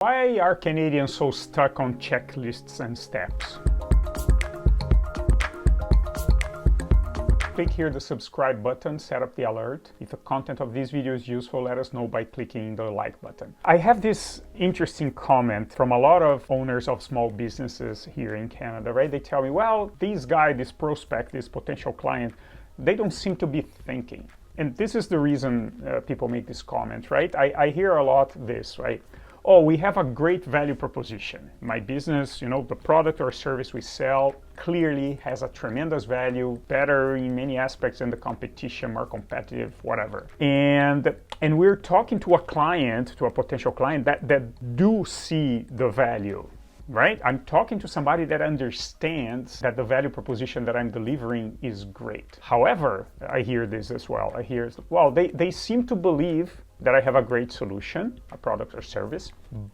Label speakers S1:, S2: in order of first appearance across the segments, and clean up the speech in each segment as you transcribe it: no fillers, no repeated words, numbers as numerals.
S1: Why are Canadians so stuck on checklists and steps? Click here the subscribe button, set up the alert. If the content of this video is useful, let us know by clicking the like button. I have this interesting comment from a lot of owners of small businesses here in Canada, right? They tell me, well, this guy, this prospect, this potential client, they don't seem to be thinking. And this is the reason people make this comment, right? I hear a lot this, right? Oh, we have a great value proposition. My business, the product or service we sell clearly has a tremendous value, better in many aspects than the competition, more competitive, whatever. And we're talking to a client, to a potential client that do see the value, right? I'm talking to somebody that understands that the value proposition that I'm delivering is great. However, I hear this as well. They seem to believe that I have a great solution, a product or service,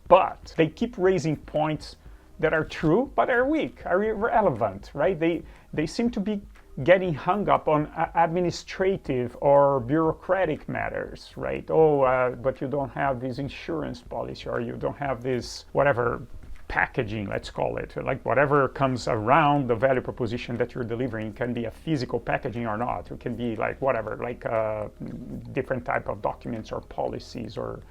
S1: but they keep raising points that are true, but are weak, are irrelevant, right? They seem to be getting hung up on administrative or bureaucratic matters, right? But you don't have this insurance policy, or you don't have this, whatever, packaging, let's call it, like whatever comes around the value proposition that you're delivering. Can be a physical packaging or not. It can be like whatever, like different type of documents or policies or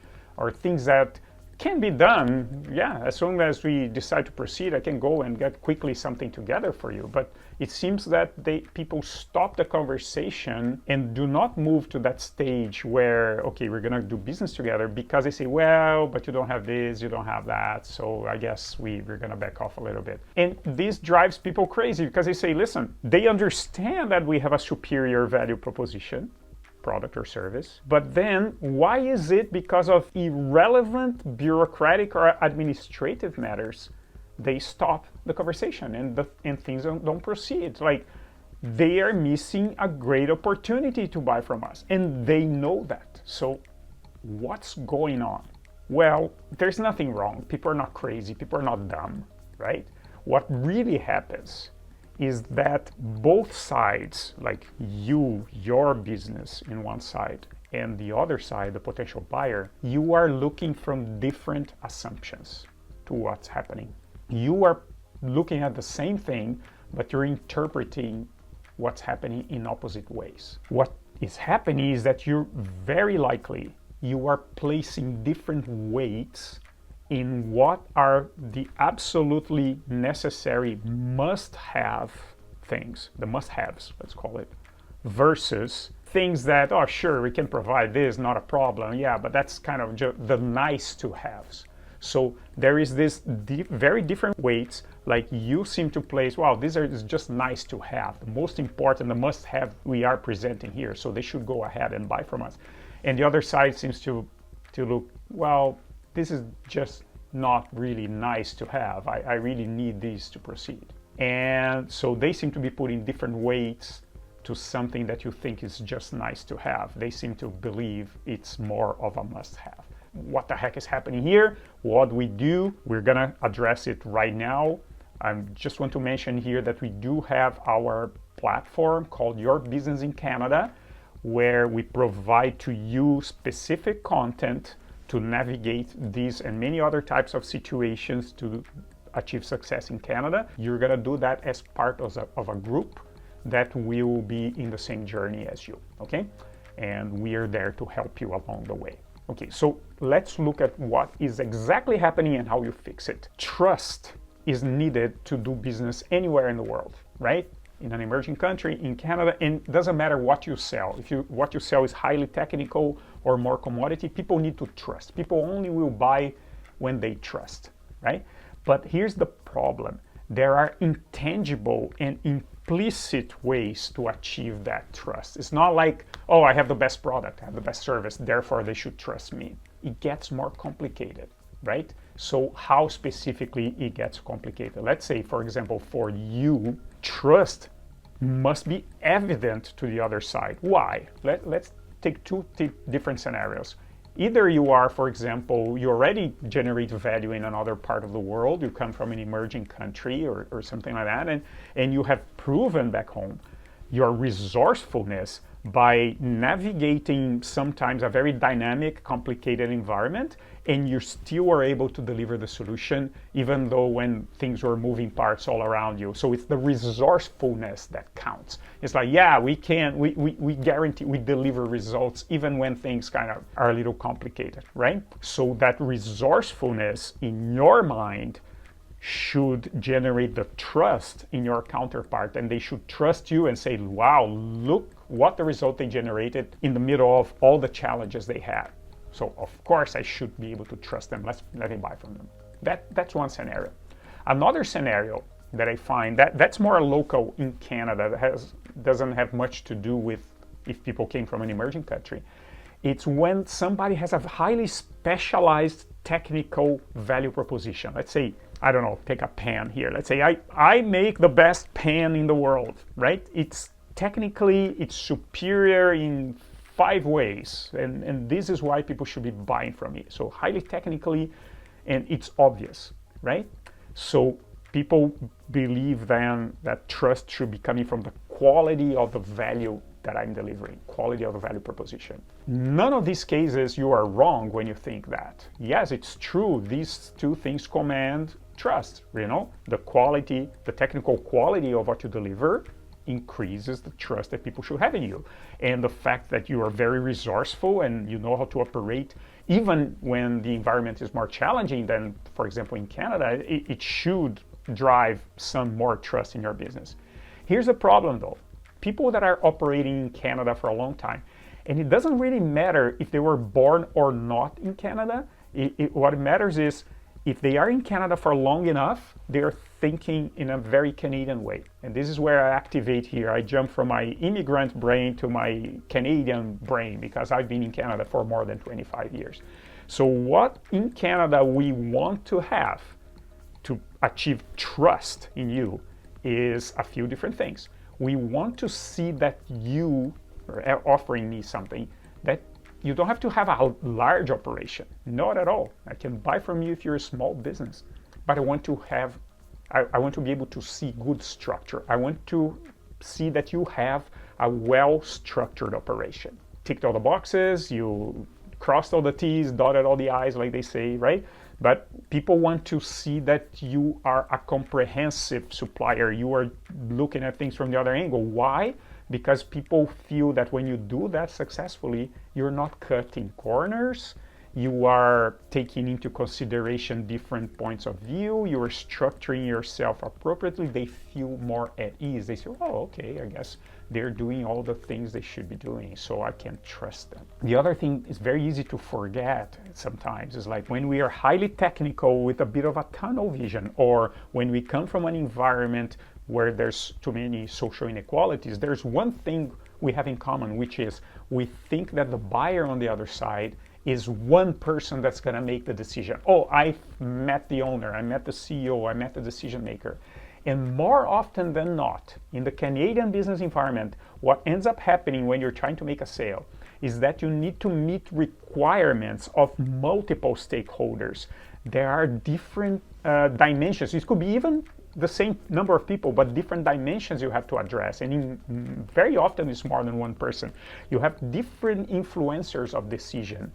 S1: things that can be done. Yeah, as soon as we decide to proceed, I can go and get quickly something together for you. But it seems that people stop the conversation and do not move to that stage where, okay, we're gonna do business together, because they say, well, but you don't have this, you don't have that, so I guess we're gonna back off a little bit. And this drives people crazy, because they say, listen, they understand that we have a superior value proposition, product or service, but then why is it because of irrelevant bureaucratic or administrative matters they stop the conversation and things don't proceed? Like, they are missing a great opportunity to buy from us, and they know that. So what's going on? Well, there's nothing wrong. People are not crazy. People are not dumb, right? What really happens is that both sides, like your business in one side and the other side, the potential buyer, you are looking from different assumptions to what's happening. You are looking at the same thing, but you're interpreting what's happening in opposite ways. What is happening is that you're very likely, you are placing different weights in what are the absolutely necessary must-have things, the must-haves, let's call it, versus things that, oh, sure, we can provide this, not a problem, yeah, but that's kind of the nice-to-haves. So there is this very different weights, like you seem to place, wow, these are just nice to have. The most important, the must-have we are presenting here, so they should go ahead and buy from us. And the other side seems to look, well, this is just not really nice to have. I really need these to proceed. And so they seem to be putting different weights to something that you think is just nice to have. They seem to believe it's more of a must-have. What the heck is happening here? What we do, we're gonna address it right now. I just want to mention here that we do have our platform called Your Business in Canada, where we provide to you specific content to navigate these and many other types of situations to achieve success in Canada. You're gonna do that as part of a group that will be in the same journey as you, okay? And we are there to help you along the way. Okay, so let's look at what is exactly happening and how you fix it. Trust is needed to do business anywhere in the world, right? In an emerging country, in Canada, and it doesn't matter what you sell. If what you sell is highly technical or more commodity, people need to trust. People only will buy when they trust, right? But here's the problem. There are intangible and implicit ways to achieve that trust. It's not like, oh, I have the best product, I have the best service, therefore they should trust me. It gets more complicated, right? So how specifically it gets complicated? Let's say, for example, for you, trust must be evident to the other side. Why? Let's take two different scenarios. Either you are, for example, you already generate value in another part of the world, you come from an emerging country or something like that, and you have proven back home your resourcefulness by navigating sometimes a very dynamic, complicated environment, and you still are able to deliver the solution, even though when things were moving parts all around you. So it's the resourcefulness that counts. It's like, yeah, we guarantee we deliver results even when things kind of are a little complicated, right? So that resourcefulness in your mind should generate the trust in your counterpart, and they should trust you and say, wow, look what the result they generated in the middle of all the challenges they had. So of course I should be able to trust them. Let me buy from them. That's one scenario. Another scenario that I find that's more local in Canada, that doesn't have much to do with if people came from an emerging country. It's when somebody has a highly specialized technical value proposition. Let's say, I don't know, take a pen here. Let's say I make the best pen in the world, right? It's superior in 5 ways, and this is why people should be buying from me. So highly technically, and it's obvious, right? So people believe then that trust should be coming from the quality of the value that I'm delivering, quality of the value proposition. None of these cases you are wrong when you think that. Yes, it's true, these two things command trust, the quality, the technical quality of what you deliver increases the trust that people should have in you. And the fact that you are very resourceful and you know how to operate, even when the environment is more challenging than, for example, in Canada, it should drive some more trust in your business. Here's the problem though. People that are operating in Canada for a long time, and it doesn't really matter if they were born or not in Canada, what matters is if they are in Canada for long enough, they are thinking in a very Canadian way. And this is where I activate here. I jump from my immigrant brain to my Canadian brain because I've been in Canada for more than 25 years. So what in Canada we want to have to achieve trust in you is a few different things. We want to see that you are offering me something that you don't have to have a large operation, not at all. I can buy from you if you're a small business, but I want to be able to see good structure. I want to see that you have a well-structured operation. Ticked all the boxes, you crossed all the T's, dotted all the I's, like they say, right? But people want to see that you are a comprehensive supplier. You are looking at things from the other angle. Why? Because people feel that when you do that successfully, you're not cutting corners, you are taking into consideration different points of view, you are structuring yourself appropriately, they feel more at ease. They say, oh, okay, I guess they're doing all the things they should be doing, so I can trust them. The other thing is very easy to forget sometimes is like when we are highly technical with a bit of a tunnel vision, or when we come from an environment where there's too many social inequalities, there's one thing we have in common, which is we think that the buyer on the other side is one person that's going to make the decision. Oh, I met the owner, I met the CEO, I met the decision maker. And more often than not, in the Canadian business environment, what ends up happening when you're trying to make a sale is that you need to meet requirements of multiple stakeholders. There are different dimensions. It could be even the same number of people, but different dimensions you have to address. And very often it's more than one person. You have different influencers of decision.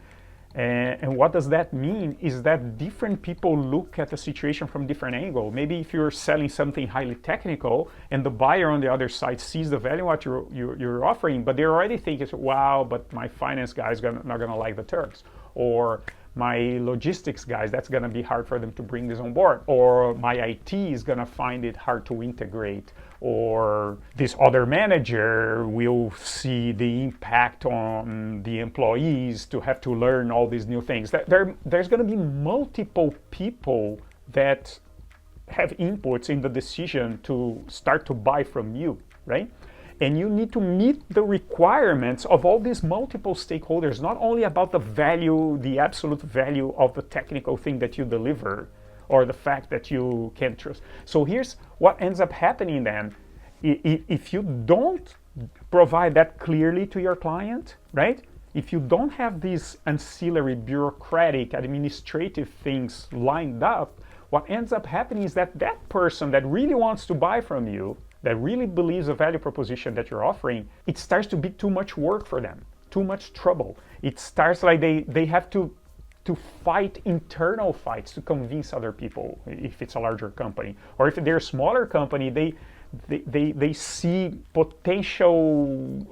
S1: And what does that mean is that different people look at the situation from different angle. Maybe if you're selling something highly technical and the buyer on the other side sees the value what you're offering, but they're already thinking, wow, but my finance guy is not going to like the terms. Or my logistics guys, that's going to be hard for them to bring this on board. Or my IT is going to find it hard to integrate. Or this other manager will see the impact on the employees to have to learn all these new things. There's going to be multiple people that have inputs in the decision to start to buy from you, right? And you need to meet the requirements of all these multiple stakeholders, not only about the value, the absolute value of the technical thing that you deliver, or the fact that you can trust. So here's what ends up happening then. If you don't provide that clearly to your client, right? If you don't have these ancillary bureaucratic administrative things lined up, what ends up happening is that that person that really wants to buy from you that really believes the value proposition that you're offering, it starts to be too much work for them, too much trouble. It starts like they have to fight internal fights to convince other people if it's a larger company. Or if they're a smaller company, they see potential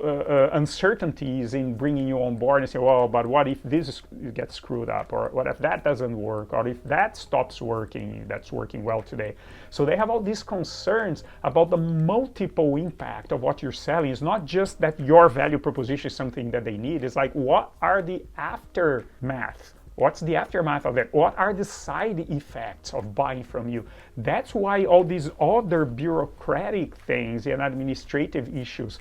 S1: uncertainties in bringing you on board and say, well, but what if this gets screwed up? Or what if that doesn't work? Or if that stops working, that's working well today. So they have all these concerns about the multiple impact of what you're selling. It's not just that your value proposition is something that they need. It's like, what are the aftermath? What's the aftermath of that? What are the side effects of buying from you? That's why all these other bureaucratic things and administrative issues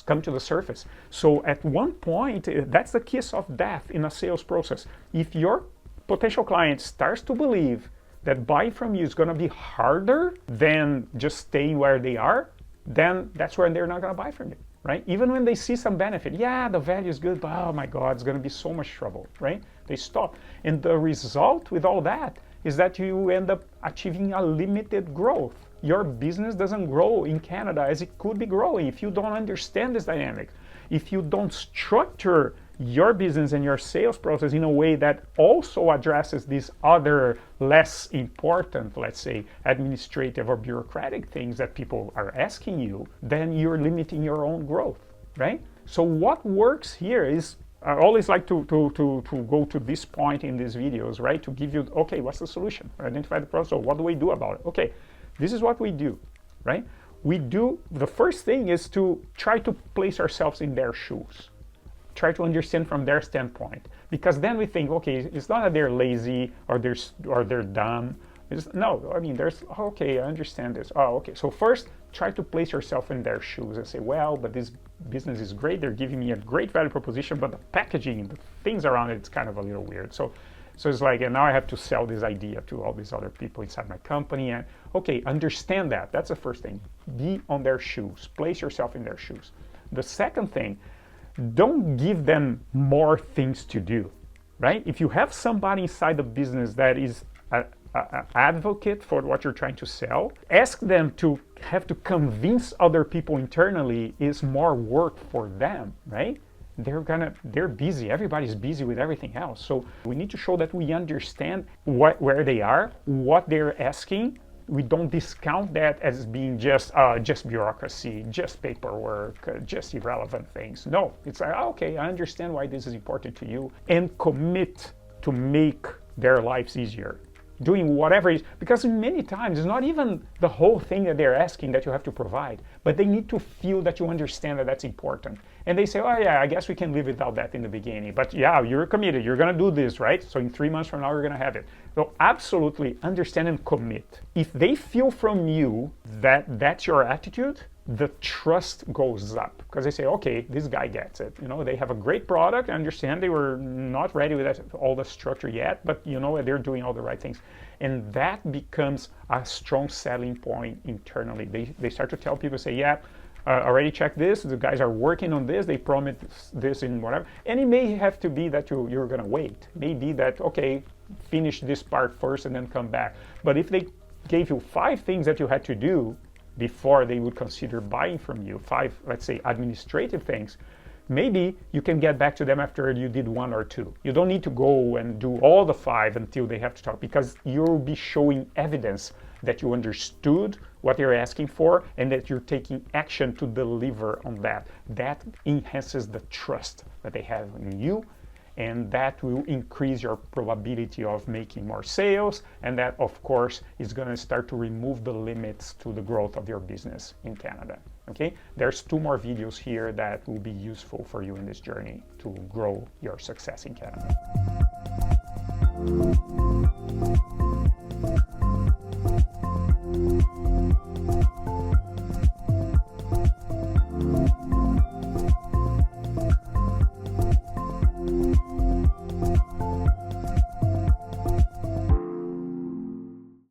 S1: come to the surface. So at one point, that's the kiss of death in a sales process. If your potential client starts to believe that buying from you is going to be harder than just staying where they are, then that's when they're not going to buy from you. Right? Even when they see some benefit, yeah, the value is good, but oh my God, it's going to be so much trouble, right? They stop. And the result with all that is that you end up achieving a limited growth. Your business doesn't grow in Canada as it could be growing if you don't understand this dynamic. If you don't structure your business and your sales process in a way that also addresses these other less important, let's say, administrative or bureaucratic things that people are asking you, then you're limiting your own growth, right? So what works here is, I always like to go to this point in these videos, right? To give you, okay, what's the solution? Identify the problem. So what do we do about it? Okay, this is what we do, right? The first thing is to try to place ourselves in their shoes. Try to understand from their standpoint, because then we think, okay, it's not that they're lazy or they're dumb. No, I mean, okay, I understand this. Oh, okay. So first, try to place yourself in their shoes and say, well, but this business is great. They're giving me a great value proposition, but the packaging, the things around it's kind of a little weird. So it's like, and now I have to sell this idea to all these other people inside my company. And okay, understand that. That's the first thing. Be on their shoes. Place yourself in their shoes. The second thing, don't give them more things to do, right? If you have somebody inside the business that is an advocate for what you're trying to sell, ask them to have to convince other people internally is more work for them, right? They're busy. Everybody's busy with everything else. So we need to show that we understand where they are, what they're asking. We don't discount that as being just bureaucracy, just paperwork, just irrelevant things. No, it's like, okay, I understand why this is important to you, and commit to make their lives easier. Doing whatever is, because many times it's not even the whole thing that they're asking that you have to provide, but they need to feel that you understand that that's important. And they say, oh yeah, I guess we can live without that in the beginning, but yeah, you're committed, you're gonna do this, right? So in 3 months from now, you're gonna have it. So absolutely understand and commit. If they feel from you that that's your attitude, the trust goes up, because they say, okay, this guy gets it. You know, they have a great product. I understand they were not ready with all the structure yet, but you know, they're doing all the right things. And that becomes a strong selling point internally. They start to tell people, say, yeah, already checked this, the guys are working on this, they promised this in whatever. And it may have to be that you're gonna wait. Maybe that, okay, finish this part first and then come back. But if they gave you 5 things that you had to do before they would consider buying from you, 5, let's say, administrative things, maybe you can get back to them after you did 1 or 2. You don't need to go and do all the 5 until they have to talk, because you'll be showing evidence that you understood what they're asking for and that you're taking action to deliver on that. That enhances the trust that they have in you, and that will increase your probability of making more sales, and that, of course, is going to start to remove the limits to the growth of your business in Canada. Okay, there's 2 more videos here that will be useful for you in this journey to grow your success in Canada.